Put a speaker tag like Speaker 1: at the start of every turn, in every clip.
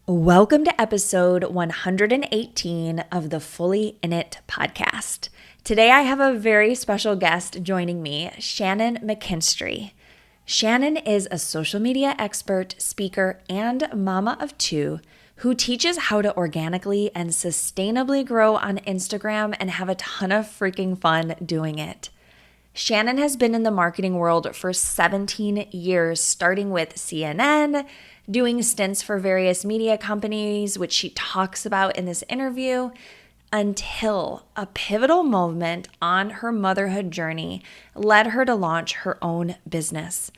Speaker 1: Welcome to episode 118 of the Fully In It podcast. Today I have a very special guest joining me, Shannon McKinstry. Shannon is a social media expert, speaker, and mama of two who teaches how to organically and sustainably grow on Instagram and have a ton of freaking fun doing it. Shannon has been in the marketing world for 17 years, starting with CNN, doing stints for various media companies, which she talks about in this interview, until a pivotal moment on her motherhood journey led her to launch her own business.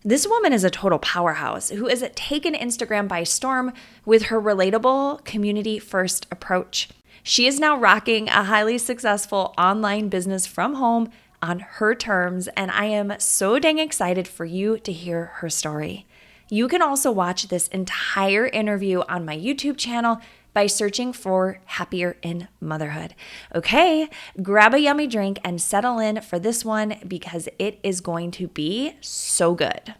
Speaker 1: This woman is a total powerhouse who has taken Instagram by storm with her relatable, community-first approach. She is now rocking a highly successful online business from home on her terms, and I am so dang excited for you to hear her story. You can also watch this entire interview on my YouTube channel by searching for Happier in Motherhood. Okay, grab a yummy drink and settle in for this one because it is going to be so good.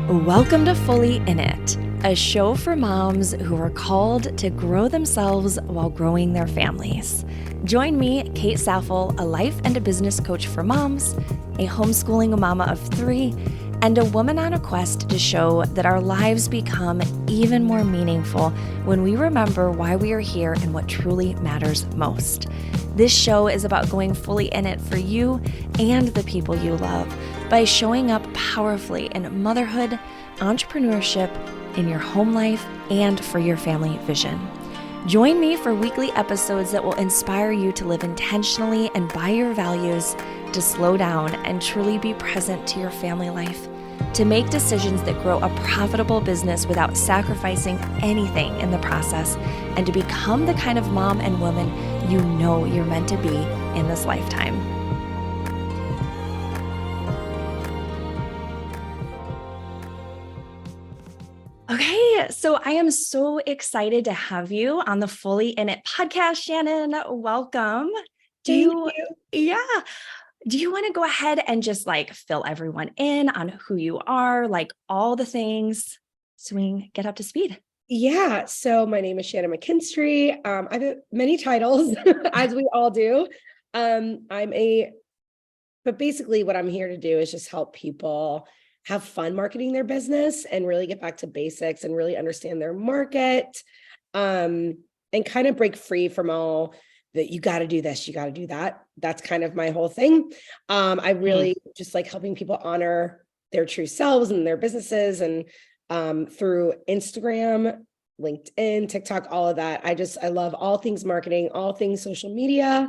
Speaker 1: Welcome to Fully In It, a show for moms who are called to grow themselves while growing their families. Join me, Kate Saffel, a life and a business coach for moms, a homeschooling mama of three, and a woman on a quest to show that our lives become even more meaningful when we remember why we are here and what truly matters most. This show is about going fully in it for you and the people you love by showing up powerfully in motherhood, entrepreneurship, in your home life, and for your family vision. Join me for weekly episodes that will inspire you to live intentionally and by your values, to slow down and truly be present to your family life, to make decisions that grow a profitable business without sacrificing anything in the process, and to become the kind of mom and woman you know you're meant to be in this lifetime. Okay, so I am so excited to have you on the Fully In It podcast, Shannon. Welcome.
Speaker 2: Thank you.
Speaker 1: Yeah. Do you want to go ahead and just fill everyone in on who you are, all the things so we can get up to speed?
Speaker 2: Yeah. So my name is Shannon McKinstry. I have many titles, as we all do. But basically what I'm here to do is just help people have fun marketing their business and really get back to basics and really understand their market, and kind of break free from all that you got to do this, you got to do that. That's kind of my whole thing. I really just like helping people honor their true selves and their businesses, and through Instagram, LinkedIn, TikTok, all of that. I love all things marketing, all things social media.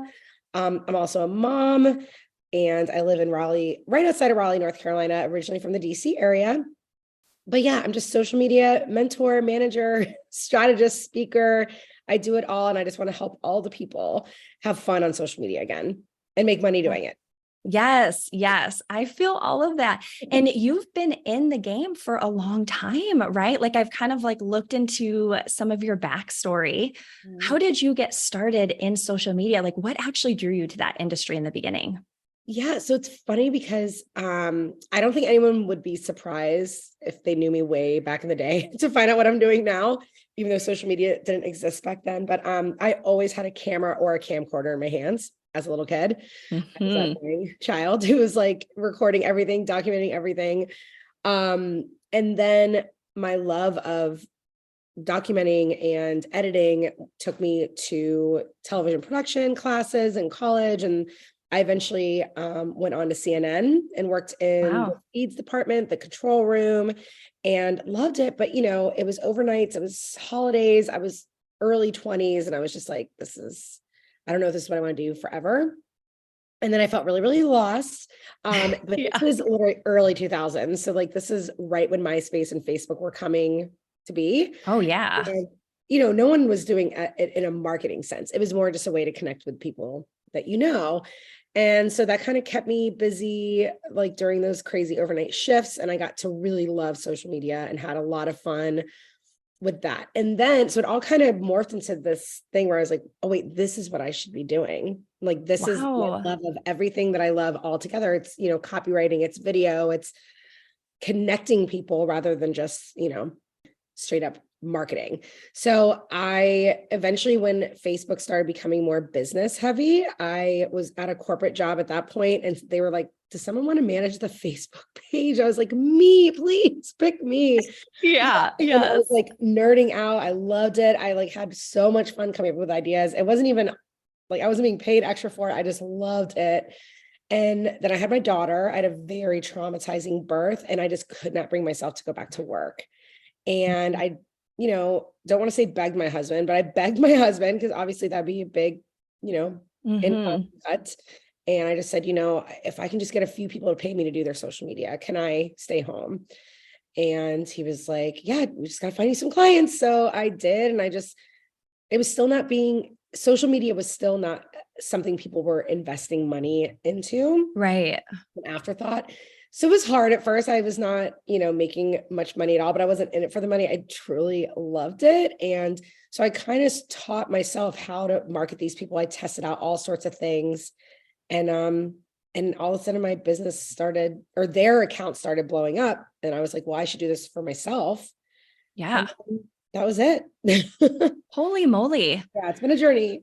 Speaker 2: I'm also a mom, and I live in Raleigh, right outside of Raleigh, North Carolina, originally from the DC area. But yeah, I'm just social media mentor, manager, strategist, speaker. I do it all. And I just want to help all the people have fun on social media again and make money doing it.
Speaker 1: Yes. I feel all of that. And you've been in the game for a long time, right? I've kind of looked into some of your backstory. How did you get started in social media? What actually drew you to that industry in the beginning?
Speaker 2: Yeah. So it's funny because I don't think anyone would be surprised if they knew me way back in the day to find out what I'm doing now, even though social media didn't exist back then. But I always had a camera or a camcorder in my hands as a little kid. I was that young child who was recording everything, documenting everything. And then my love of documenting and editing took me to television production classes in college, and I eventually went on to CNN and worked in the feeds department, the control room, and loved it. But, it was overnights, it was holidays, I was early 20s, and I was just like, I don't know if this is what I want to do forever. And then I felt really, really lost. But This was literally early 2000s. So this is right when MySpace and Facebook were coming to be.
Speaker 1: Oh, yeah.
Speaker 2: And, no one was doing it in a marketing sense. It was more just a way to connect with people that And so that kind of kept me busy, during those crazy overnight shifts. And I got to really love social media and had a lot of fun with that. And then, so it all kind of morphed into this thing where I was like, oh, wait, this is what I should be doing. Like, this is my
Speaker 1: Wow.
Speaker 2: love of everything that I love all together. It's, copywriting, it's video, it's connecting people rather than just, straight up marketing. So I eventually, when Facebook started becoming more business heavy, I was at a corporate job at that point, and they were like, does someone want to manage the Facebook page? I was like, me, please pick me.
Speaker 1: Yeah.
Speaker 2: And I was
Speaker 1: Yes.
Speaker 2: like nerding out. I loved it. I like had so much fun coming up with ideas. It wasn't even like I wasn't being paid extra for it. I just loved it. And then I had my daughter. I had a very traumatizing birth, and I just could not bring myself to go back to work. And I, don't want to say begged my husband, but I begged my husband, because obviously that'd be a big, income
Speaker 1: Mm-hmm.
Speaker 2: cut. And I just said, if I can just get a few people to pay me to do their social media, can I stay home? And he was like, yeah, we just got to find you some clients. So I did. And it was still not social media was still not something people were investing money into,
Speaker 1: Right.
Speaker 2: an afterthought. So it was hard at first. I was not, making much money at all, but I wasn't in it for the money. I truly loved it. And so I kind of taught myself how to market these people. I tested out all sorts of things. And all of a sudden my business started, or their account started blowing up. And I was like, well, I should do this for myself. And
Speaker 1: Yeah.
Speaker 2: that was it.
Speaker 1: Holy moly.
Speaker 2: Yeah, it's been a journey.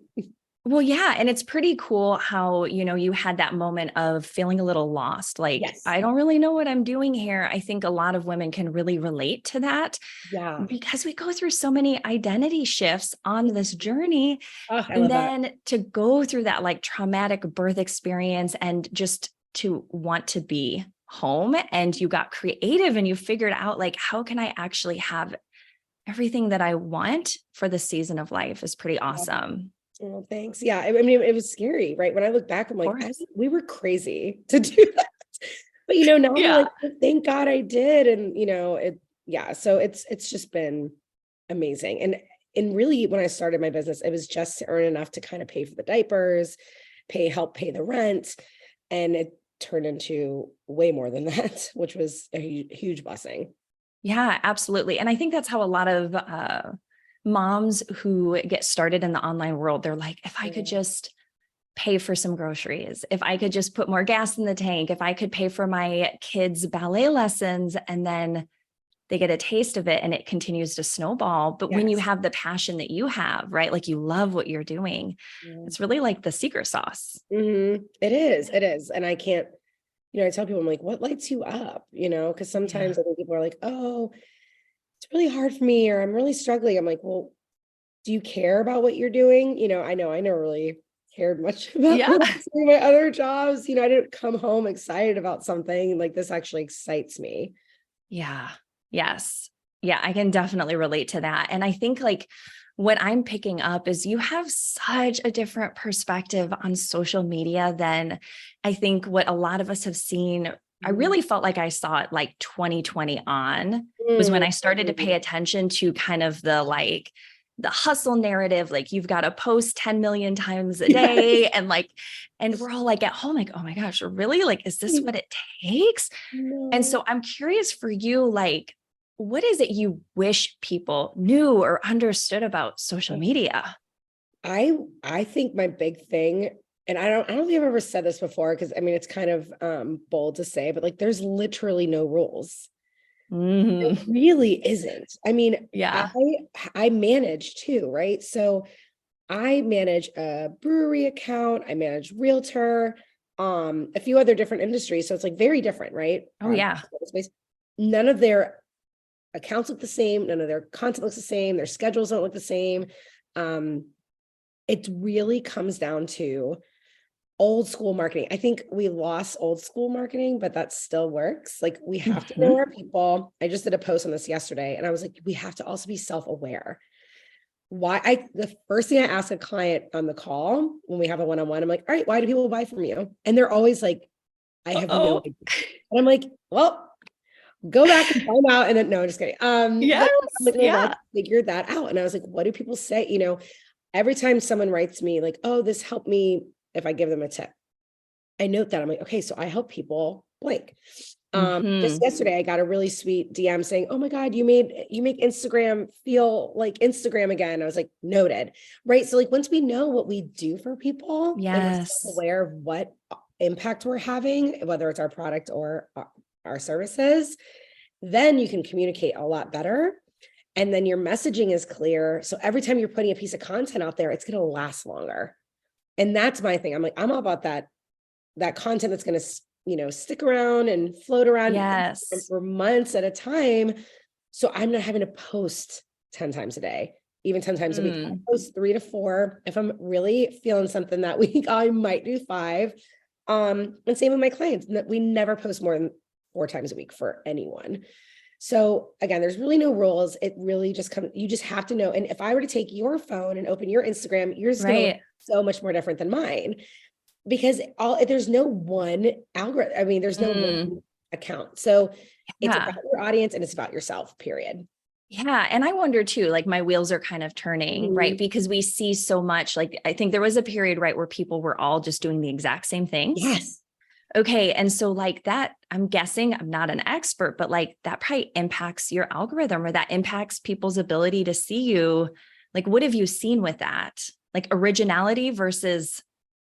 Speaker 1: Well, yeah. And it's pretty cool how, you had that moment of feeling a little lost. Like,
Speaker 2: Yes.
Speaker 1: I don't really know what I'm doing here. I think a lot of women can really relate to that
Speaker 2: Yeah.
Speaker 1: because we go through so many identity shifts on this journey.
Speaker 2: Oh, I
Speaker 1: And
Speaker 2: love that.
Speaker 1: then to go through that like traumatic birth experience and just to want to be home, and you got creative and you figured out like, how can I actually have everything that I want for the season of life is pretty
Speaker 2: Yeah.
Speaker 1: awesome.
Speaker 2: Oh, thanks. Yeah. I mean, it was scary, right? When I look back, I'm
Speaker 1: Of
Speaker 2: like,
Speaker 1: course.
Speaker 2: we were crazy to do that. But now I'm
Speaker 1: Yeah.
Speaker 2: like, thank God I did. And yeah. So it's just been amazing. And really, when I started my business, it was just to earn enough to kind of pay for the diapers, help pay the rent. And it turned into way more than that, which was a huge blessing.
Speaker 1: Yeah, absolutely. And I think that's how a lot of moms who get started in the online world, they're like, if I could just pay for some groceries, if I could just put more gas in the tank, if I could pay for my kids' ballet lessons, and then they get a taste of it and it continues to snowball. But when you
Speaker 2: Yes.
Speaker 1: have the passion that you have, right? Like you love what you're doing,
Speaker 2: Yeah.
Speaker 1: it's really like the secret sauce.
Speaker 2: It is. It is. And I can't, I tell people, I'm like, what lights you up? Because
Speaker 1: Yeah.
Speaker 2: sometimes I think people are like, oh, it's really hard for me, or I'm really struggling. I'm like, well, do you care about what you're doing? I know I never really cared much about
Speaker 1: Yeah.
Speaker 2: my other jobs. I didn't come home excited about something like this actually excites me.
Speaker 1: Yeah. Yes. Yeah, I can definitely relate to that. And I think like what I'm picking up is you have such a different perspective on social media than I think what a lot of us have seen. I
Speaker 2: Mhm.
Speaker 1: really felt like I saw it like 2020 on was when
Speaker 2: Mm,
Speaker 1: I started to pay
Speaker 2: mhm.
Speaker 1: attention to kind of the hustle narrative, like you've got to post 10 million times a
Speaker 2: Yes.
Speaker 1: day. And we're all like at home, like, oh my gosh, really? Like, is this what it takes? And
Speaker 2: No.
Speaker 1: so I'm curious for you, like, what is it you wish people knew or understood about social media?
Speaker 2: I think my big thing, and I don't think I've ever said this before, because I mean it's kind of bold to say, but like there's literally no rules. There
Speaker 1: Mhm.
Speaker 2: really isn't. I mean, I
Speaker 1: Yeah.
Speaker 2: I manage too, right? So I manage a brewery account, I manage realtor, a few other different industries. So it's like very different, right?
Speaker 1: Oh, yeah.
Speaker 2: Space. None of their accounts look the same, none of their content looks the same, their schedules don't look the same. Um, it really comes down to old school marketing. I think we lost old school marketing, but that still works. Like we have to know
Speaker 1: Mhm.
Speaker 2: our people. I just did a post on this yesterday, and I was like, we have to also be self-aware. The first thing I ask a client on the call when we have a one-on-one, I'm like, all right, why do people buy from you? And they're always like, I have no
Speaker 1: Uh-oh.
Speaker 2: idea. And I'm like, well, go back and find out. And then no, just kidding. But I'm
Speaker 1: Yes.
Speaker 2: like, well,
Speaker 1: Yeah.
Speaker 2: let's figure that out. And I was like, what do people say? Every time someone writes me like, oh, this helped me, if I give them a tip, I note that. I'm like, okay, so I help people blank. Just
Speaker 1: Mm-hmm.
Speaker 2: yesterday, I got a really sweet DM saying, "Oh my God, you make Instagram feel like Instagram again." I was like, noted. Right. So like once we know what we do for people and we're
Speaker 1: Yes.
Speaker 2: aware of what impact we're having, whether it's our product or our services, then you can communicate a lot better. And then your messaging is clear. So every time you're putting a piece of content out there, it's going to last longer. And that's my thing. I'm like, I'm all about that content that's going to, stick around and float around
Speaker 1: Yes.
Speaker 2: for months at a time. So I'm not having to post 10 times a day, even 10 times a week. I
Speaker 1: Mm.
Speaker 2: post 3 to 4. If I'm really feeling something that week, I might do 5. And same with my clients. We never post more than 4 times a week for anyone. So again, there's really no rules. It really just comes, you just have to know. And if I were to take your phone and open your Instagram, yours is going to look
Speaker 1: Right.
Speaker 2: so much more different than mine, because there's no one algorithm. I mean, there's no
Speaker 1: Mm.
Speaker 2: one account. So it's about
Speaker 1: Yeah.
Speaker 2: your audience and it's about yourself, period.
Speaker 1: Yeah. And I wonder too, like my wheels are kind of turning, right?
Speaker 2: Mhm.
Speaker 1: Because we see so much, like I think there was a period, right, where people were all just doing the exact same things.
Speaker 2: Yes.
Speaker 1: Okay. And so like that, I'm guessing I'm not an expert, but like that probably impacts your algorithm, or that impacts people's ability to see you. Like, what have you seen with that? Like originality versus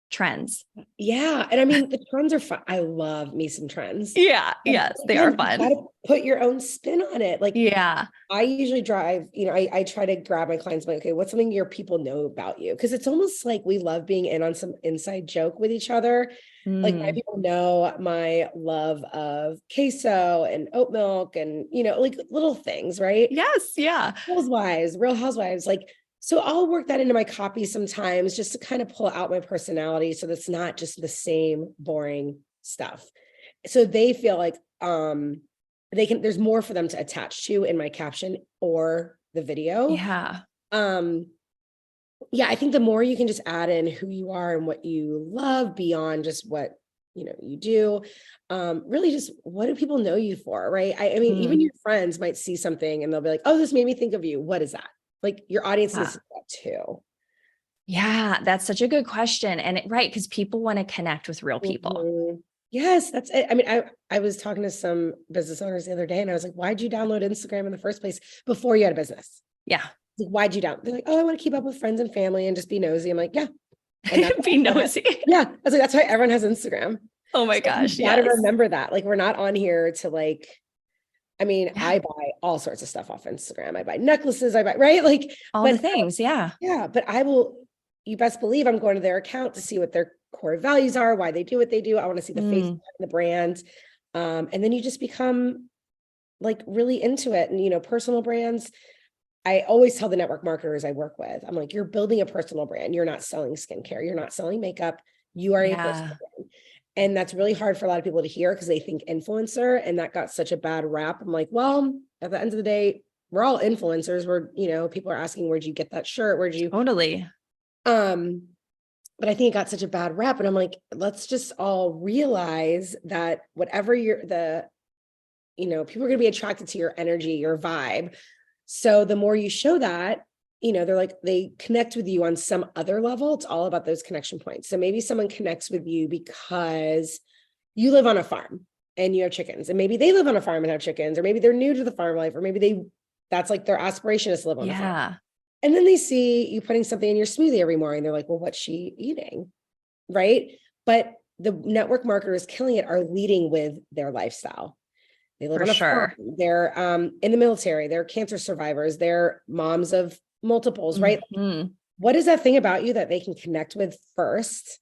Speaker 1: trends.
Speaker 2: Yeah. And I mean, the trends are fun. I love me some trends.
Speaker 1: Yeah.
Speaker 2: But
Speaker 1: Yes, they are
Speaker 2: again, you got
Speaker 1: fun.
Speaker 2: to put your own spin on it. Like
Speaker 1: Yeah.
Speaker 2: I usually drive, I try to grab my clients, like, okay, what's something your people know about you? Because it's almost like we love being in on some inside joke with each other. Like my
Speaker 1: Mm.
Speaker 2: people know my love of queso and oat milk and, like little things, right?
Speaker 1: Yes. Yeah.
Speaker 2: Real housewives, like, so I'll work that into my copy sometimes just to kind of pull out my personality. So that's not just the same boring stuff. So they feel like, there's more for them to attach to in my caption or the video.
Speaker 1: Yeah.
Speaker 2: Um, yeah, I think the more you can just add in who you are and what you love beyond just what you do, really just what do people know you for, right? I mean, even
Speaker 1: Mm.
Speaker 2: your friends might see something and they'll be like, "Oh, this made me think of you." What is that? Like your audience needs
Speaker 1: Yeah.
Speaker 2: to see that too.
Speaker 1: Yeah. That's such a good question. And right. Because people want to connect with real people.
Speaker 2: Mhm. Yes, that's it. I mean, I was talking to some business owners the other day and I was like, "Why'd you download Instagram in the first place before you had a business?
Speaker 1: Yeah.
Speaker 2: Like, why'd you down?" They're like, "Oh, I want to keep up with friends and family and just be nosy." I'm like, "Yeah." And that's
Speaker 1: Be
Speaker 2: why,
Speaker 1: nosy.
Speaker 2: yeah, I was like, that's why everyone has Instagram.
Speaker 1: Oh my
Speaker 2: So you
Speaker 1: gosh.
Speaker 2: got to
Speaker 1: Yes.
Speaker 2: remember that. Like, we're not on here to like, I mean,
Speaker 1: Yeah.
Speaker 2: I buy all sorts of stuff off Instagram. I buy necklaces, right? Like,
Speaker 1: All the
Speaker 2: but
Speaker 1: things. Yeah.
Speaker 2: yeah, but you best believe I'm going to their account to see what their core values are, why they do what they do. I want to see the face
Speaker 1: Mm.
Speaker 2: behind the brand. And then you just become like really into it. And, personal brands, I always tell the network marketers I work with, I'm like, you're building a personal brand. You're not selling skincare. You're not selling makeup. You are a personal
Speaker 1: Yeah.
Speaker 2: brand. And that's really hard for a lot of people to hear because they think influencer, and that got such a bad rap. I'm like, well, at the end of the day, we're all influencers. People are asking, where'd you get that shirt?
Speaker 1: Totally.
Speaker 2: Um, but I think it got such a bad rap. And I'm like, let's just all realize that whatever people are going to be attracted to your energy, your vibe. So the more you show that, they're like, they connect with you on some other level. It's all about those connection points. So maybe someone connects with you because you live on a farm and you have chickens, and maybe they live on a farm and have chickens, or maybe they're new to the farm life, or maybe that's like their aspiration is to live on a farm.
Speaker 1: Yeah.
Speaker 2: And then they see you putting something in your smoothie every morning. They're like, well, what's she eating? Right. But the network marketers killing it are leading with their lifestyle. They live
Speaker 1: For
Speaker 2: on a farm.
Speaker 1: sure.
Speaker 2: They're in the military. They're cancer survivors. They're moms of multiples, right?
Speaker 1: Mhm.
Speaker 2: What is that thing about you that they can connect with first?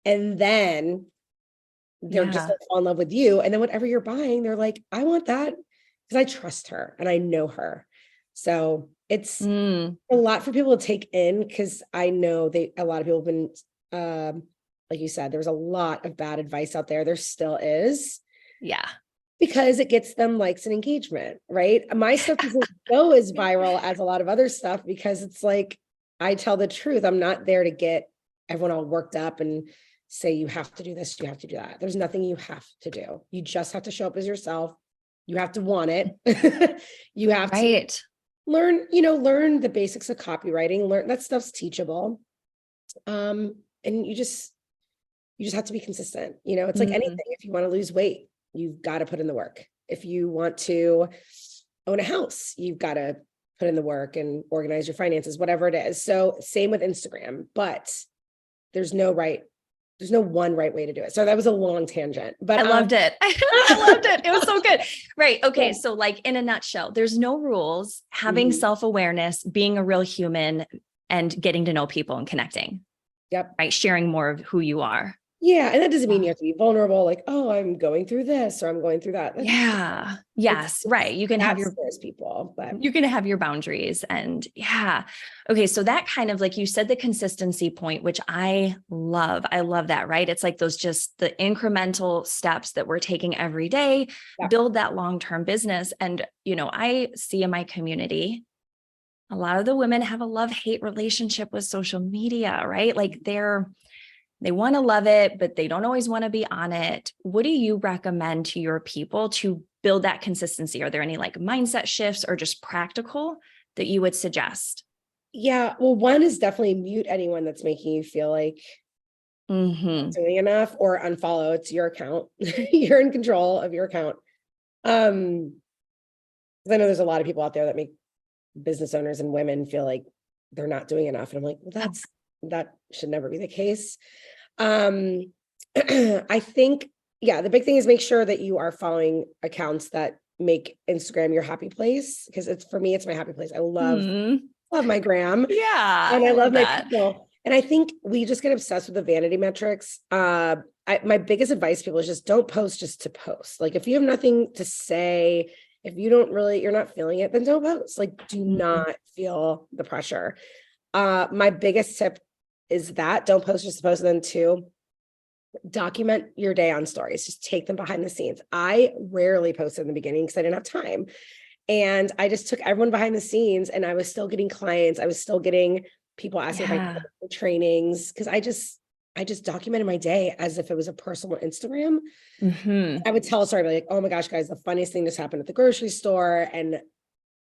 Speaker 2: And then they're just
Speaker 1: Yeah.
Speaker 2: like fall in love with you. And then whatever you're buying, they're like, I want that because I trust her and I know her. So it's
Speaker 1: Mm.
Speaker 2: a lot for people to take in, because I know a lot of people have been, like you said, there was a lot of bad advice out there. There still is,
Speaker 1: Yeah.
Speaker 2: because it gets them likes and engagement, right? My stuff doesn't go as viral as a lot of other stuff because it's like, I tell the truth. I'm not there to get everyone all worked up and say, you have to do this, you have to do that. There's nothing you have to do. You just have to show up as yourself. You have to want it. You have to
Speaker 1: Right.
Speaker 2: learn the basics of copywriting, learn that stuff's teachable. And you just have to be consistent. It's like anything.
Speaker 1: Mm.
Speaker 2: If you want to lose weight, you've got to put in the work. If you want to own a house, you've got to put in the work and organize your finances, whatever it is. So same with Instagram, but there's no one right way to do it. So that was a long tangent, but
Speaker 1: I loved it. I loved it. It was so good. Right. Okay.
Speaker 2: Yeah.
Speaker 1: So like in a nutshell, there's no rules, having self-awareness, being a real human, and getting to know people and connecting.
Speaker 2: Yep.
Speaker 1: Right. Sharing more of who you are.
Speaker 2: Yeah. And that doesn't mean you have to be vulnerable. Like, oh, I'm going through this or I'm going through that.
Speaker 1: Yeah. Yes. Right. You can have your
Speaker 2: people, but
Speaker 1: you can have your boundaries. And yeah. Okay. So that kind of, like you said, the consistency point, which I love. I love that, right? It's like those, just the incremental steps that we're taking every day, build that long-term business. And, I see in my community, a lot of the women have a love-hate relationship with social media, right? Like they want to love it, but they don't always want to be on it. What do you recommend to your people to build that consistency? Are there any like mindset shifts or just practical that you would suggest?
Speaker 2: Yeah. Well, one is definitely mute anyone that's making you feel like doing enough, or unfollow. It's your account. You're in control of your account. Because I know there's a lot of people out there that make business owners and women feel like they're not doing enough. And I'm like, well, that should never be the case. I think, the big thing is make sure that you are following accounts that make Instagram your happy place. Because for me, it's my happy place. I love my gram.
Speaker 1: Yeah.
Speaker 2: And I love my people. And I think we just get obsessed with the vanity metrics. My biggest advice to people is just don't post just to post. Like if you have nothing to say, if you're not feeling it, then don't post. Like do not feel the pressure. My biggest tip is that don't post just to post. And then 2, document your day on stories. Just take them behind the scenes. I rarely posted in the beginning because I didn't have time. And I just took everyone behind the scenes, and I was still getting clients. I was still getting people asking about trainings, because I just documented my day as if it was a personal Instagram. I would tell a story like, oh my gosh, guys, the funniest thing just happened at the grocery store, and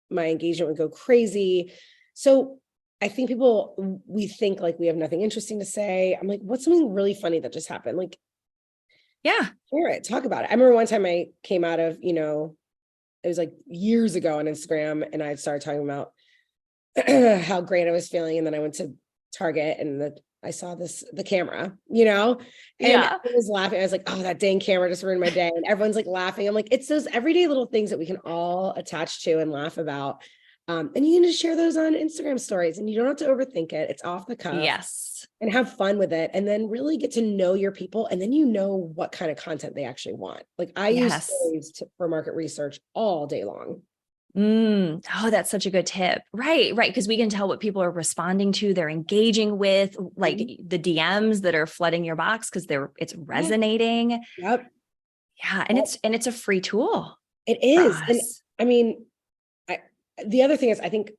Speaker 2: my engagement would go crazy. So I think we think like we have nothing interesting to say. I'm like, what's something really funny that just happened? Like, share it, talk about it. I remember one time I came out of, it was like years ago on Instagram, and I started talking about how great I was feeling. And then I went to Target, and I saw the camera, and I was laughing. I was like, oh, that dang camera just ruined my day. And everyone's like laughing. I'm like, it's those everyday little things that we can all attach to and laugh about. And you can just share those on Instagram stories, and you don't have to overthink it. It's off the cuff.
Speaker 1: Yes.
Speaker 2: And have fun with it. And then really get to know your people. And then what kind of content they actually want. Like I use stories for market research all day long.
Speaker 1: Oh, that's such a good tip. Right. Because we can tell what people are responding to, they're engaging with, like the DMs that are flooding your box because it's resonating.
Speaker 2: Yep.
Speaker 1: Yeah. And it's a free tool.
Speaker 2: It is. And I mean, the other thing is, I think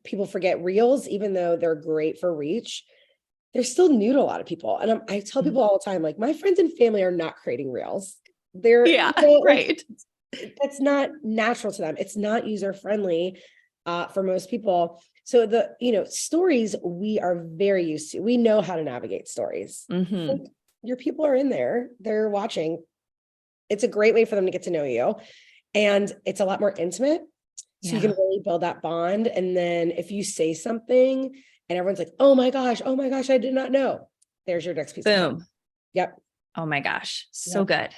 Speaker 2: people forget reels, even though they're great for reach, they're still new to a lot of people. And I tell people all the time, like my friends and family are not creating reels. They're right. That's not natural to them. It's not user-friendly for most people. So stories we are very used to. We know how to navigate stories. Like, your people are in there, they're watching. It's a great way for them to get to know you. And it's a lot more intimate. So you can really build that bond. And then if you say something and everyone's like, oh my gosh, I did not know. There's your next piece.
Speaker 1: Boom.
Speaker 2: Yep.
Speaker 1: Oh my gosh. So good.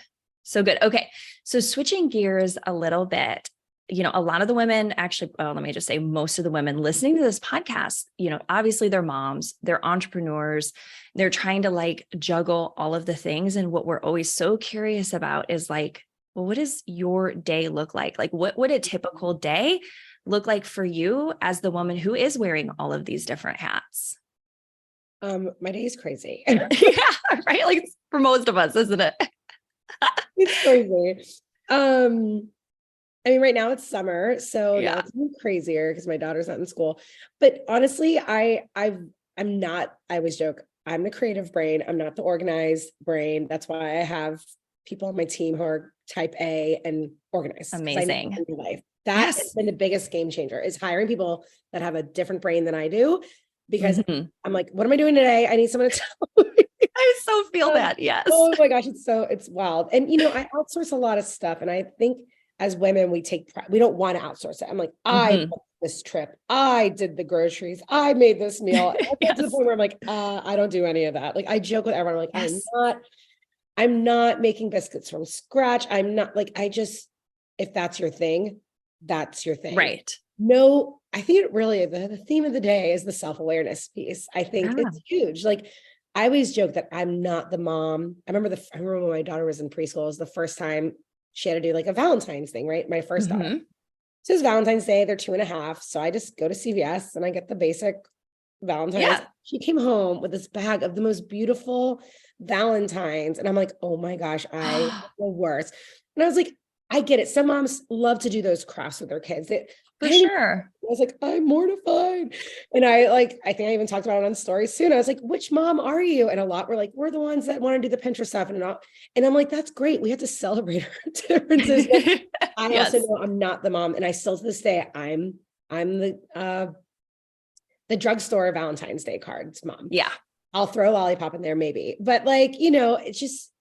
Speaker 1: So good. Okay. So switching gears a little bit, a lot of the women actually, let me just say most of the women listening to this podcast, obviously they're moms, they're entrepreneurs, they're trying to like juggle all of the things. And what we're always so curious about is like, well, what does your day look like? Like what would a typical day look like for you as the woman who is wearing all of these different hats?
Speaker 2: My day is crazy.
Speaker 1: Right. Like for most of us, isn't it?
Speaker 2: It's crazy. I mean, right now it's summer, so now it's even crazier because my daughter's not in school. But honestly, I always joke, I'm the creative brain. I'm not the organized brain. That's why I have people on my team who are type A and organized.
Speaker 1: Amazing.
Speaker 2: In life. That has been the biggest game changer, is hiring people that have a different brain than I do, because I'm like, what am I doing today? I need someone to tell me.
Speaker 1: I so feel that. Yes.
Speaker 2: Oh my gosh, it's wild. And I outsource a lot of stuff. And I think as women, we take pride. We don't want to outsource it. I'm like, I
Speaker 1: Mhm.
Speaker 2: booked this trip. I did the groceries. I made this meal. And I get to the
Speaker 1: Yes.
Speaker 2: point where I'm like, I don't do any of that. Like I joke with everyone, I'm like,
Speaker 1: Yes.
Speaker 2: I'm not making biscuits from scratch. I'm not like, if that's your thing, that's your thing.
Speaker 1: Right.
Speaker 2: No, I think it really, the theme of the day is the self-awareness piece. I think
Speaker 1: Yeah.
Speaker 2: it's huge. Like I always joke that I'm not the mom. I remember when my daughter was in preschool, it was the first time she had to do like a Valentine's thing, right? My first daughter.
Speaker 1: Mhm.
Speaker 2: So it's Valentine's Day, they're 2.5. So I just go to CVS and I get the basic Valentine's.
Speaker 1: Yeah.
Speaker 2: She came home with this bag of the most beautiful Valentines. And I'm like, oh my gosh, I the worst. And I was like, I get it. Some moms love to do those crafts with their kids. I
Speaker 1: For
Speaker 2: didn't
Speaker 1: sure.
Speaker 2: I was like, I'm mortified. And I think I even talked about it on stories soon. I was like, which mom are you? And a lot were like, we're the ones that want to do the Pinterest stuff and I'm like, that's great. We have to celebrate our differences. But I also
Speaker 1: Yes.
Speaker 2: know I'm not the mom. And I still to this day, I'm the drugstore Valentine's Day cards mom.
Speaker 1: Yeah.
Speaker 2: I'll throw a lollipop in there maybe. But it's just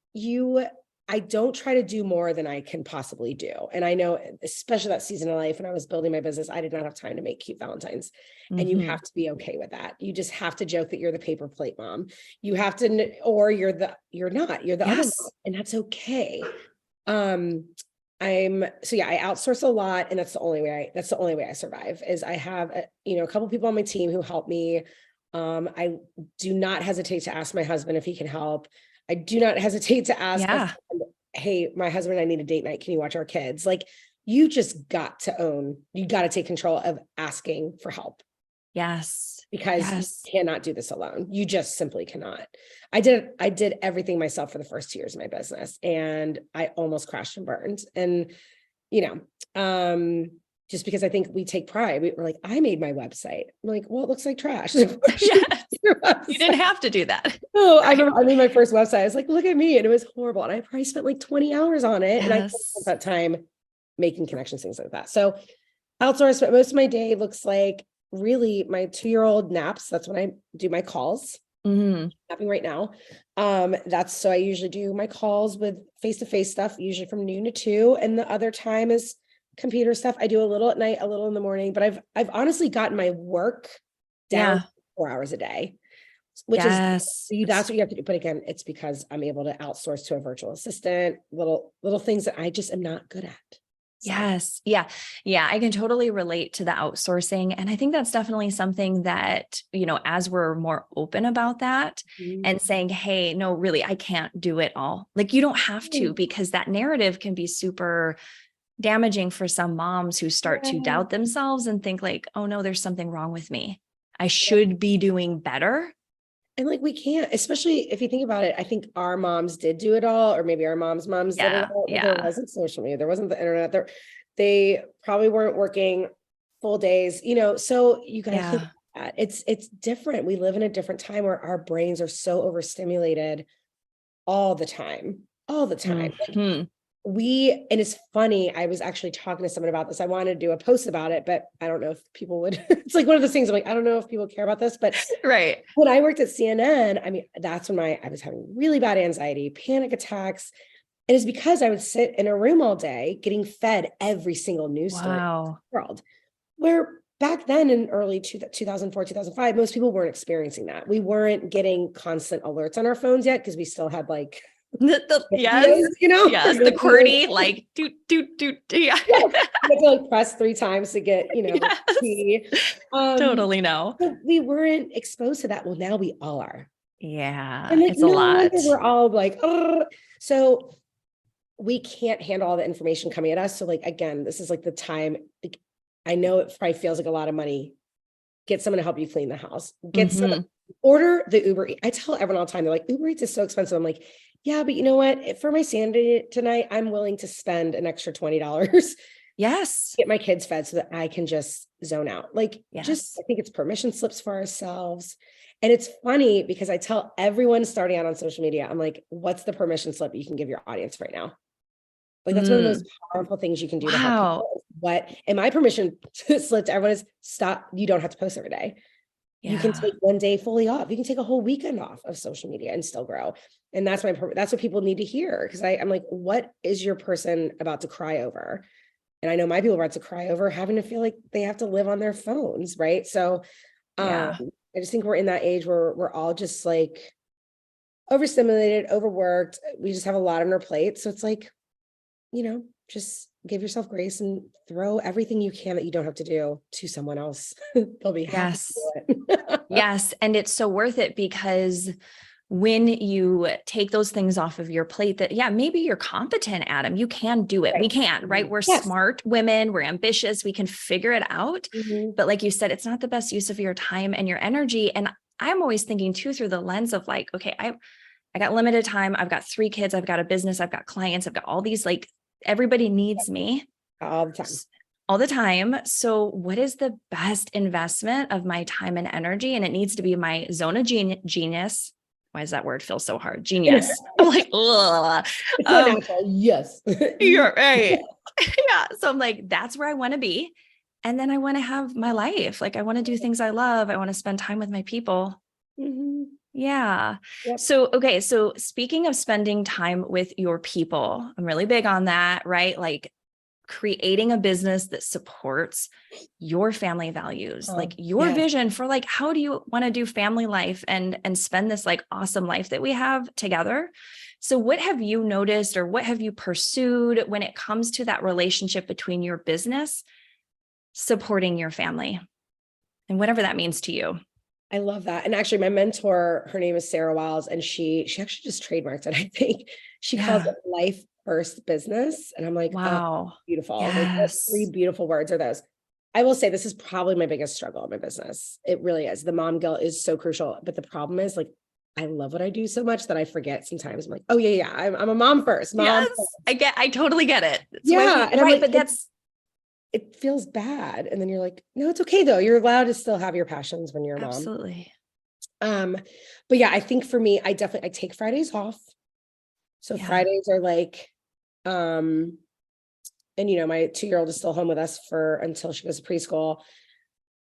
Speaker 2: I don't try to do more than I can possibly do. And I know, especially that season of life when I was building my business, I did not have time to make cute Valentines. And you have to be okay with that. You just have to joke that you're the paper plate mom. You have to, or you're the other mom,
Speaker 1: Yes.
Speaker 2: and that's okay. I outsource a lot, and that's the only way I survive is I have a couple people on my team who help me. I do not hesitate to ask my husband if he can help. I do not hesitate to ask a
Speaker 1: Yeah.
Speaker 2: friend, hey, my husband and I need a date night. Can you watch our kids? Like you got to take control of asking for help
Speaker 1: Yes.
Speaker 2: because
Speaker 1: Yes.
Speaker 2: you cannot do this alone. You just simply cannot. I did everything myself for the first 2 years of my business and I almost crashed and burned. And, just because I think we take pride, we're like, I made my website. I'm like, well, it looks like trash.
Speaker 1: Yes. You didn't have to do that.
Speaker 2: Oh,
Speaker 1: Right.
Speaker 2: I made my first website. I was like, look at me. And it was horrible. And I probably spent like 20 hours on it. And I spent
Speaker 1: Yes.
Speaker 2: that time making connections, things like that. So outsource, but most of my day looks like really my 2-year-old naps. That's when I do my calls.
Speaker 1: Mhm.
Speaker 2: Napping right now. So I usually do my calls with face-to-face stuff, usually from noon to 2. And the other time is computer stuff. I do a little at night, a little in the morning, but I've honestly gotten my work down
Speaker 1: Yeah.
Speaker 2: 4 hours a day, which is
Speaker 1: Yes.
Speaker 2: that's what you have to do. But again, it's because I'm able to outsource to a virtual assistant, little things that I just am not good at. So.
Speaker 1: Yes. Yeah. Yeah. I can totally relate to the outsourcing. And I think that's definitely something that, as we're more open about that and saying, hey, no, really, I can't do it all. Like you don't have to, because that narrative can be super damaging for some moms who start to doubt themselves and think like, oh no, there's something wrong with me. I should be doing better.
Speaker 2: And like, we can't, especially if you think about it, I think our moms did do it all, or maybe our moms did it all, but there wasn't social media. There wasn't the internet. They probably weren't working full days, so you got to think about that. It's different. We live in a different time where our brains are so overstimulated all the time.
Speaker 1: Mhm.
Speaker 2: And it's funny, I was actually talking to someone about this. I wanted to do a post about it, but I don't know if people would, it's like one of those things I'm like, I don't know if people care about this, but
Speaker 1: Right.
Speaker 2: when I worked at CNN, I mean, that's when I was having really bad anxiety, panic attacks. And it's because I would sit in a room all day getting fed every single news story in the world, where back then in early 2004, 2005, most people weren't experiencing that. We weren't getting constant alerts on our phones yet because we still had like
Speaker 1: Yes, yes, the QWERTY, like yeah.
Speaker 2: You have to like press 3 times to get, key.
Speaker 1: Totally no.
Speaker 2: We weren't exposed to that. Well, now we all are.
Speaker 1: Yeah,
Speaker 2: And like,
Speaker 1: it's a
Speaker 2: no
Speaker 1: lot.
Speaker 2: wonder we're all like, oh, so we can't handle all the information coming at us. So like, again, this is like the time, like, I know it probably feels like a lot of money. Get someone to help you clean the house. Order the Uber. I tell everyone all the time, they're like, Uber Eats is so expensive. I'm like, yeah, but you know what? For my sanity tonight, I'm willing to spend an extra $20.
Speaker 1: Yes.
Speaker 2: Get my kids fed so that I can just zone out. Like, I think it's permission slips for ourselves. And it's funny because I tell everyone starting out on social media, I'm like, what's the permission slip you can give your audience right now? Like, that's one of the most powerful things you can do to help people. And my permission slip to everyone is stop. You don't have to post every day. You can
Speaker 1: Yeah.
Speaker 2: take one day fully off. You can take a whole weekend off of social media and still grow. And that's that's what people need to hear. Cause I'm like, what is your person about to cry over? And I know my people are about to cry over having to feel like they have to live on their phones. Right. So
Speaker 1: Yeah.
Speaker 2: I just think we're in that age where we're all just like overstimulated, overworked. We just have a lot on our plate. So it's like, just give yourself grace and throw everything you can that you don't have to do to someone else. They'll be happy to
Speaker 1: Yes.
Speaker 2: do it.
Speaker 1: Yes. And it's so worth it because when you take those things off of your plate that, yeah, maybe you're competent at them, you can do it.
Speaker 2: Right.
Speaker 1: We can, right? We're
Speaker 2: Yes.
Speaker 1: smart women. We're ambitious. We can figure it out.
Speaker 2: Mhm.
Speaker 1: But like you said, it's not the best use of your time and your energy. And I'm always thinking too, through the lens of like, okay, I got limited time. I've got 3 kids. I've got a business. I've got clients. I've got all these, like, everybody needs me
Speaker 2: All the time.
Speaker 1: all the time. So what is the best investment of my time and energy? And it needs to be my zone of genius. Why does that word feel so hard? Genius. I'm like, ugh.
Speaker 2: It's not natural. Yes.
Speaker 1: You're right. Yeah. So I'm like, that's where I want to be. And then I want to have my life. Like, I want to do things I love. I want to spend time with my people.
Speaker 2: Mhm.
Speaker 1: Yeah.
Speaker 2: Yep.
Speaker 1: So, okay. So speaking of spending time with your people, I'm really big on that, right? Like creating a business that supports your family values, like your
Speaker 2: Yes.
Speaker 1: vision for like, how do you want to do family life and spend this like awesome life that we have together? So what have you noticed or what have you pursued when it comes to that relationship between your business supporting your family and whatever that means to you?
Speaker 2: I love that. And actually my mentor, her name is Sarah Wiles, and she actually just trademarked it. I think she calls
Speaker 1: Yeah.
Speaker 2: it life first business. And I'm like, oh,
Speaker 1: Wow.
Speaker 2: beautiful. Like what 3
Speaker 1: Yes.
Speaker 2: beautiful words are those? I will say this is probably my biggest struggle in my business. It really is. The mom guilt is so crucial. But the problem is like, I love what I do so much that I forget sometimes. I'm like, oh yeah, I'm a mom first, mom
Speaker 1: Yes.
Speaker 2: first.
Speaker 1: I totally get it. It's why
Speaker 2: Yeah. And I'm
Speaker 1: right.
Speaker 2: like,
Speaker 1: But that's
Speaker 2: it feels bad. And then you're like, no, it's okay though. You're allowed to still have your passions when you're a mom.
Speaker 1: absolutely.
Speaker 2: Um, but yeah, I think for me, I take Fridays off. So
Speaker 1: Yeah.
Speaker 2: Fridays are like, um, and my 2-year-old is still home with us until she goes to preschool.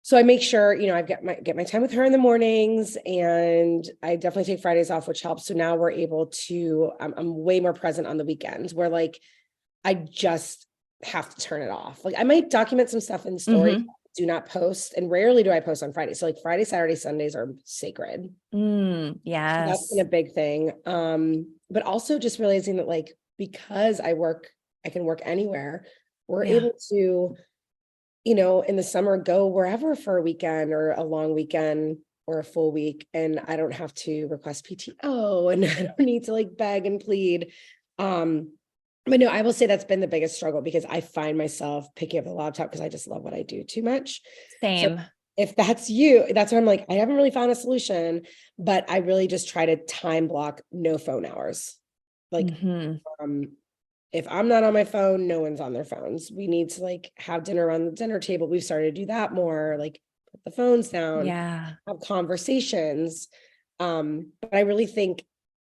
Speaker 2: So I make sure, I get my time with her in the mornings, and I definitely take Fridays off, which helps. So now we're able to, I'm way more present on the weekends where like, I just have to turn it off. Like I might document some stuff in stories, do not post, and rarely do I post on Friday. So like Friday, Saturday, Sundays are sacred. So that's been
Speaker 1: Yes.
Speaker 2: a big thing. But also just realizing that like, because I can work anywhere, we're
Speaker 1: Yeah.
Speaker 2: able to, in the summer, go wherever for a weekend or a long weekend or a full week. And I don't have to request PTO, and I don't need to like beg and plead. But no, I will say that's been the biggest struggle, because I find myself picking up the laptop because I just love what I do too much. So
Speaker 1: Same.
Speaker 2: if that's you, that's where I'm like, I haven't really found a solution, but I really just try to time block no phone hours. Like, um, if I'm not on my phone, no one's on their phones. We need to like have dinner around the dinner table. We've started to do that more, like put the phones down,
Speaker 1: Yeah.
Speaker 2: have conversations. But I really think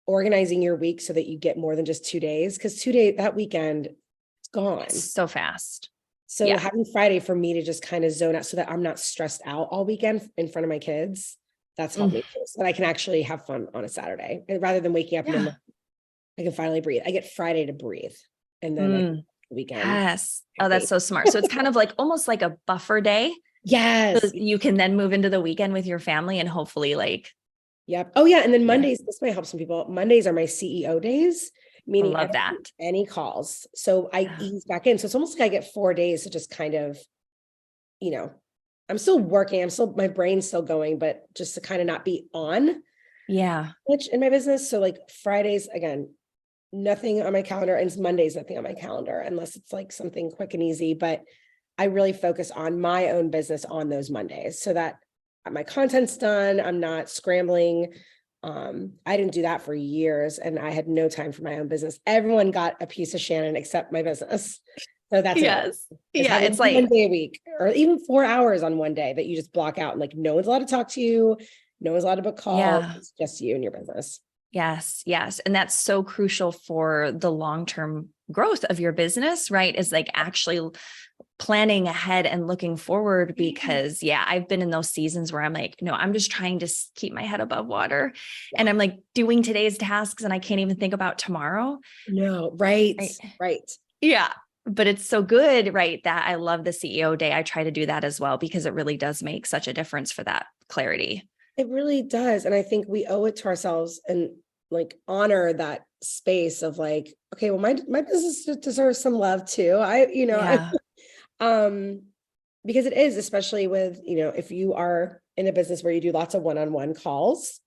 Speaker 2: organizing your week so that you get more than just 2 days, because that weekend, it's gone.
Speaker 1: So fast.
Speaker 2: So
Speaker 1: Yeah.
Speaker 2: having Friday for me to just kind of zone out so that I'm not stressed out all weekend in front of my kids, that's helped me too, so that I can actually have fun on a Saturday. And rather than waking up in the
Speaker 1: Yeah.
Speaker 2: morning, I can finally breathe. I get Friday to breathe. And then weekend.
Speaker 1: Yes. Oh, that's so smart. So it's kind of like almost like a buffer day. So
Speaker 2: Yes.
Speaker 1: you can then move into the weekend with your family and hopefully like,
Speaker 2: Yep. Oh yeah. And then
Speaker 1: yeah,
Speaker 2: Mondays, this might help some people. Mondays are my CEO days,
Speaker 1: I
Speaker 2: meaning I
Speaker 1: love
Speaker 2: don't do
Speaker 1: that.
Speaker 2: any calls. So I
Speaker 1: Yeah.
Speaker 2: ease back in. So it's almost like I get 4 days to just kind of, you know, I'm still working. My brain's still going, but just to kind of not be on
Speaker 1: Yeah.
Speaker 2: much in my business. So like Fridays, again, nothing on my calendar, and Mondays, nothing on my calendar, unless it's like something quick and easy. But I really focus on my own business on those Mondays so that my content's done. I'm not scrambling. I didn't do that for years, and I had no time for my own business. Everyone got a piece of Shannon except my business. So that's enough.
Speaker 1: Yes.
Speaker 2: Is
Speaker 1: Yeah.
Speaker 2: having
Speaker 1: It's
Speaker 2: 1
Speaker 1: like,
Speaker 2: day a week, or even 4 hours on one day that you just block out, and like no one's allowed to talk to you, no one's allowed to book calls.
Speaker 1: yeah.
Speaker 2: It's just you and your business.
Speaker 1: Yes. Yes. And that's so crucial for the long-term growth of your business, right? Is like actually planning ahead and looking forward, because I've been in those seasons where I'm like, no, I'm just trying to keep my head above water.
Speaker 2: Yeah.
Speaker 1: And I'm like doing today's tasks and I can't even think about tomorrow.
Speaker 2: No, right.
Speaker 1: Yeah. But it's so good, right? That I love the CEO day. I try to do that as well, because it really does make such a difference for that clarity.
Speaker 2: It really does. And I think we owe it to ourselves and like honor that space of like, okay, well, my business deserves some love too.
Speaker 1: Yeah.
Speaker 2: Because it is, especially with, if you are in a business where you do lots of one-on-one calls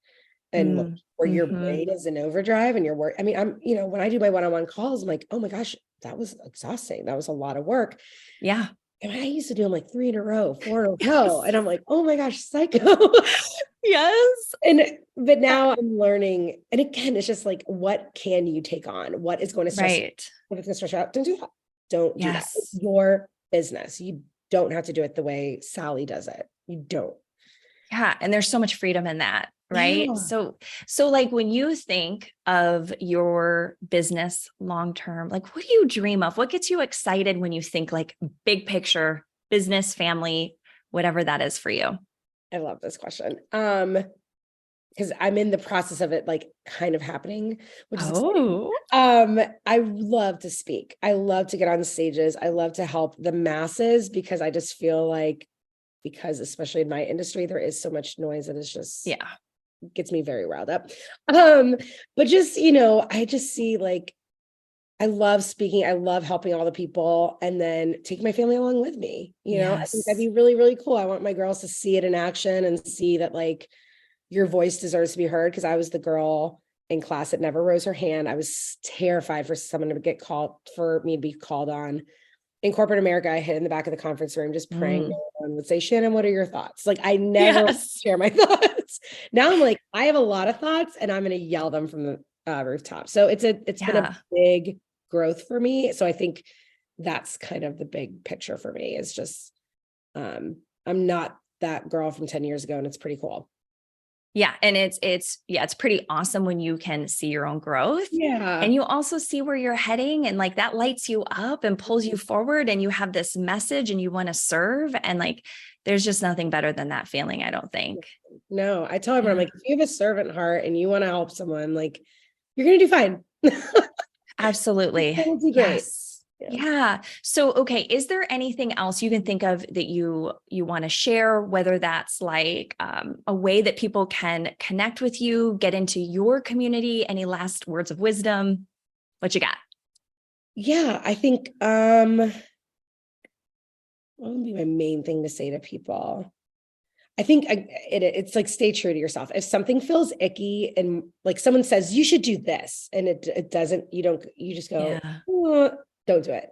Speaker 2: and where your brain is in overdrive and your work. I mean, when I do my one-on-one calls, I'm like, oh my gosh, that was exhausting. That was a lot of work.
Speaker 1: Yeah.
Speaker 2: And I used to do them like 3 in a row, 4 in a row. And I'm like, oh my gosh, psycho.
Speaker 1: Yes.
Speaker 2: But now I'm learning. And again, it's just like, what can you take on? What is going to stress you? If it's going to stress you out, don't do that. Don't do that. It's your business. You don't have to do it the way Sally does it. You don't.
Speaker 1: Yeah. And there's so much freedom in that. Right.
Speaker 2: Yeah.
Speaker 1: So like when you think of your business long-term, like what do you dream of? What gets you excited when you think like big picture, business, family, whatever that is for you?
Speaker 2: I love this question. Because I'm in the process of it like kind of happening, which is exciting. I love to speak. I love to get on stages. I love to help the masses because I just feel like, because especially in my industry, there is so much noise that is just gets me very riled up. But just, I just see like, I love speaking. I love helping all the people and then take my family along with me. I think that'd be really, really cool. I want my girls to see it in action and see that like your voice deserves to be heard. Cause I was the girl in class that never rose her hand. I was terrified for me to be called on. In corporate America, I hid in the back of the conference room, just praying. No one would say, Shannon, what are your thoughts? Like I never share my thoughts. Now I'm like, I have a lot of thoughts and I'm going to yell them from the rooftop. So it's been a big growth for me. So I think that's kind of the big picture for me is just, I'm not that girl from 10 years ago and it's pretty cool.
Speaker 1: Yeah. And it's pretty awesome when you can see your own growth.
Speaker 2: Yeah.
Speaker 1: And you also see where you're heading and like that lights you up and pulls you forward and you have this message and you want to serve. And like, there's just nothing better than that feeling, I don't think.
Speaker 2: No, I tell everyone, I'm like, if you have a servant heart and you want to help someone, like you're going to do fine.
Speaker 1: Absolutely.
Speaker 2: That would be great.
Speaker 1: Yes. Yeah. So, okay. Is there anything else you can think of that you want to share, whether that's like a way that people can connect with you, get into your community? Any last words of wisdom? What you got?
Speaker 2: Yeah, I think what would be my main thing to say to people? I think it's like, stay true to yourself. If something feels icky and like someone says, you should do this and it doesn't, you just go, don't do it.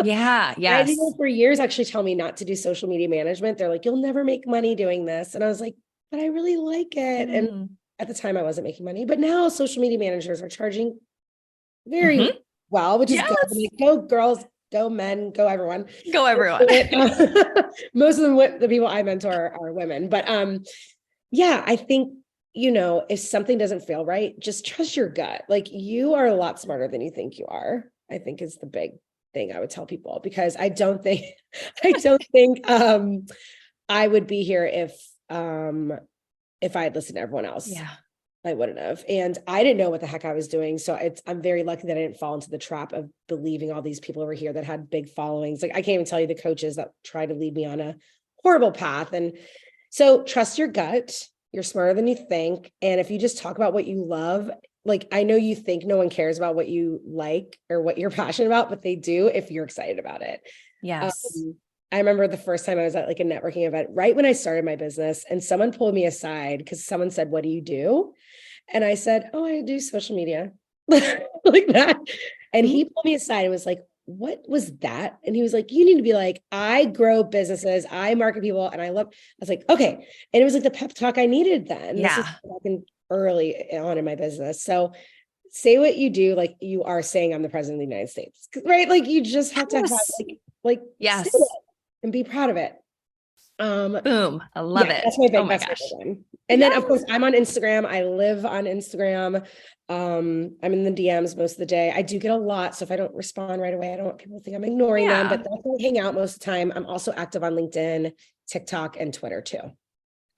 Speaker 1: Yeah. Yes.
Speaker 2: I had people for years actually tell me not to do social media management. They're like, you'll never make money doing this. And I was like, but I really like it. And at the time I wasn't making money, but now social media managers are charging very well, which is good. Like, go girls, go men, go everyone.
Speaker 1: Go everyone.
Speaker 2: Most of them, the people I mentor are women, but I think, if something doesn't feel right, just trust your gut. Like you are a lot smarter than you think you are, I think is the big thing I would tell people, because I don't think I would be here if I had listened to everyone else.
Speaker 1: Yeah.
Speaker 2: I wouldn't have. And I didn't know what the heck I was doing. So I'm very lucky that I didn't fall into the trap of believing all these people over here that had big followings. Like I can't even tell you the coaches that tried to lead me on a horrible path. And so trust your gut. You're smarter than you think. And if you just talk about what you love, like I know you think no one cares about what you like or what you're passionate about, but they do if you're excited about it.
Speaker 1: Yes.
Speaker 2: I remember the first time I was at like a networking event right when I started my business, and someone pulled me aside because someone said, what do you do? And I said, oh, I do social media like that. And he pulled me aside and was like, what was that? And he was like, you need to be like, I grow businesses, I market people, and I was like, okay. And it was like the pep talk I needed then.
Speaker 1: Yeah.
Speaker 2: This is early on in my business. So say what you do, like you are saying I'm the president of the United States, right? Like you just have to have like
Speaker 1: yes,
Speaker 2: and be proud of it.
Speaker 1: Boom. I love
Speaker 2: Yeah,
Speaker 1: it.
Speaker 2: that's my
Speaker 1: Oh
Speaker 2: big,
Speaker 1: my
Speaker 2: that's my
Speaker 1: gosh.
Speaker 2: big one. And then of course I'm on Instagram. I live on Instagram. I'm in the DMs most of the day. I do get a lot. So if I don't respond right away, I don't want people to think I'm ignoring them, but that's where we hang out most of the time. I'm also active on LinkedIn, TikTok, and Twitter too.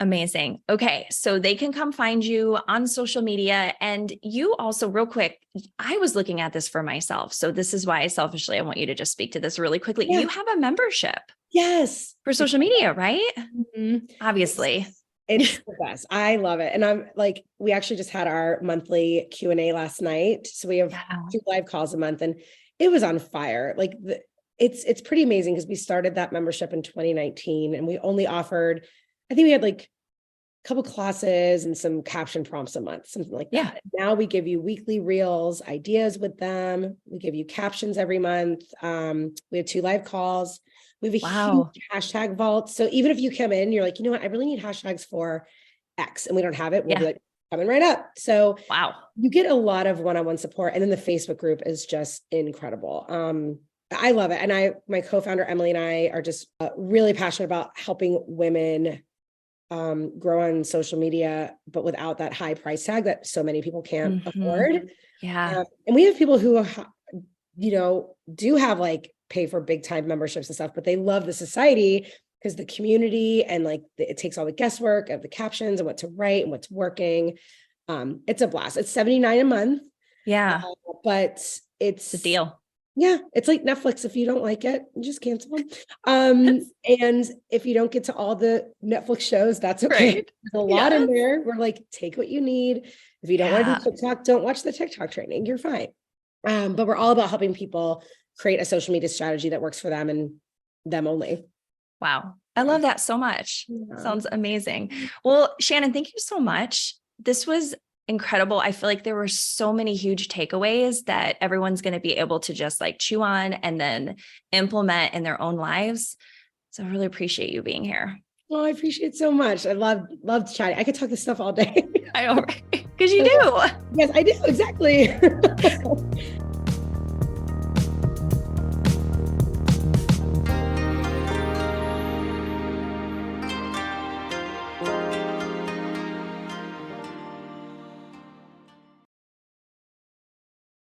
Speaker 1: Amazing. Okay. So they can come find you on social media. And you also, real quick, I was looking at this for myself. So this is why selfishly, I want you to just speak to this really quickly.
Speaker 2: Yeah.
Speaker 1: You have a membership.
Speaker 2: Yes.
Speaker 1: For social media, right?
Speaker 2: Mm-hmm.
Speaker 1: Obviously.
Speaker 2: It's the best. I love it. And I'm like, we actually just had our monthly Q&A last night. So we have 2 live calls a month and it was on fire. Like it's pretty amazing because we started that membership in 2019 and we only offered, I think we had like a couple classes and some caption prompts a month, something like that. Now we give you weekly reels, ideas with them. We give you captions every month. We have 2 live calls. We have a huge hashtag vault. So even if you come in, you're like, you know what, I really need hashtags for X and we don't have it, we'll be like, coming right up. So you get a lot of one-on-one support. And then the Facebook group is just incredible. I love it. And my co-founder, Emily, and I are just really passionate about helping women grow on social media, but without that high price tag that so many people can't afford. And we have people who, do have like pay for big time memberships and stuff, but they love the society because the community and like it takes all the guesswork of the captions and what to write and what's working. It's a blast. It's $79 a month. But it's
Speaker 1: a deal.
Speaker 2: Yeah, it's like Netflix. If you don't like it, you just cancel them. And if you don't get to all the Netflix shows, that's okay. There's a lot in there. We're like, take what you need. If you don't want to do TikTok, don't watch the TikTok training. You're fine. But we're all about helping people create a social media strategy that works for them and them only.
Speaker 1: Wow. I love that so much. Sounds amazing. Well, Shannon, thank you so much. This was incredible. I feel like there were so many huge takeaways that everyone's going to be able to just like chew on and then implement in their own lives. So I really appreciate you being here.
Speaker 2: Well, I appreciate it so much. I love chatting. I could talk this stuff all day.
Speaker 1: I know, right? Because you do.
Speaker 2: Yes, I do. Exactly.